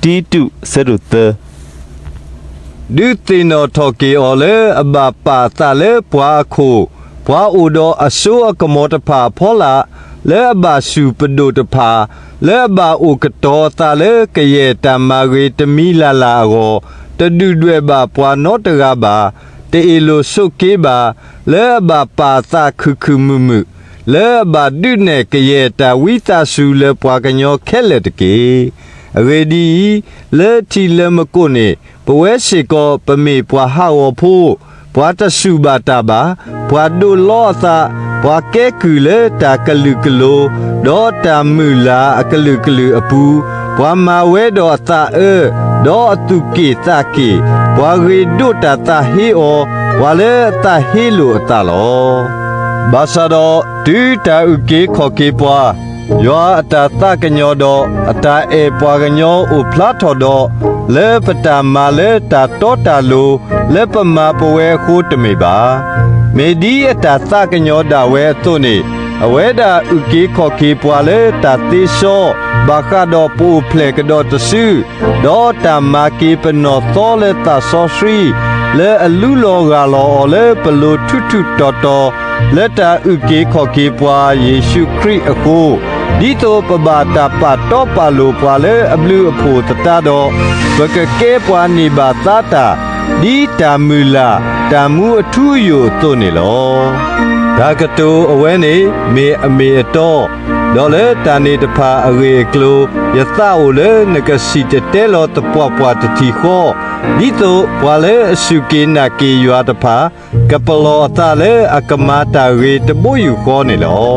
တီတုစရုတဒုတိနောထောကေအောလေအဘပါတာလေဘွာခိုဘွာအိုတော်အစိုးအကမောတဖာဖောလာလေအဘရှုပဒုတဖာလေအဘအိုကတော်တာလေကရဲ့တမဂေတမီလာလာကိုတဒုတွေဘဘွာနောတကပါတေလိုစုကေပါလေအဘပါတာခုမှုမှုလေအဘဒုနေကရဲ့တဝိသစုလေဘွာကညောခဲလက်တကေရေဒီလေတီလမကိုနေပဝဲရှိကောပမေပွာဟာဝဖို့ဘွာတစုဘာတာဘာဘွာဒိုလောသာဘွာကဲကူလေတာကလူကလိုဒေါ်တာမူလာအကလူကလူအပူဘွာမာဝဲတော်သာဒေါ်အတုကေတာကေဘွာရီဒိုတာတာဟီအောဘွာလေတာဟီလိုအတာလောဘာသာတော်ဒူတာဥကေခောကေပွာယောအတာတကညောတော့အတာအေပွားကညောဥဖလာထော်တော့လေပတာမာလေတာတောတာလိုလေပမာပဝဲခိုးတမေပါမေဒီအတာတကညောတာဝဲသွနေအဝဲတာဥကေခော်ကေပွာလေတာတိရှောဘာခါတော့ပူဖလေကတော့တဆူဒေါ်တာမာကေပနောသောလေတာဆောစရီလေအလူလောကလောလေပလိုထုထုတော်တော်လက်တာဥကေခော်ကေပွာယေရှုခရစ်အကိုဒီတိုပဘာတာပတ်တော့ပါလိုပွာလေအဘလူအဖို့တတတော့ဘကကဲပွာနေပါသတာဒီတာမူလာတာမူအထူးယိုသွနေလောဒါကတူအဝဲနေမေအမေအတော်တော့လေတာနေတဖာအရေကလိုယသအိုလေငကစီတဲလောတပွားပွားတတိခောဒီတိုပွာလေအစုကေနာကေရွာတဖာကပလောအတာလေအကမာတာရေတပုယူခောနေလော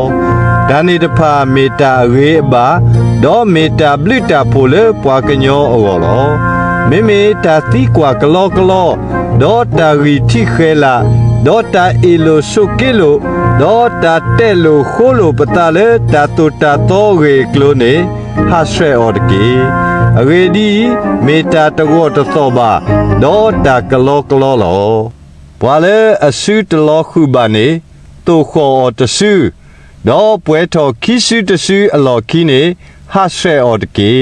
ဒါနေတဖာမေတာရေဘာဒေါ်မေတာဘလစ်တာဖိုလေပွားကညောအောလောမေမေတာတိကွာကလောကလောဒေါ်တာရီထိခဲလာဒေါ်တာအီလိုဆုကေလိုဒေါ်တာတဲလိုခိုလိုပတာလေတာတူတာတော့ရေကလိုနေဟာဆွဲအော်တကေအရေဒီမေတာတကောတသောပါဒေါ်တာကလောကလောလောပွာလေအဆုတလောခုပါနေတူခေါ်တဆူဒေါ်ပွဲတော်ခိစုတဆူအလော်ခိနေဟာဆွဲအော်တကေ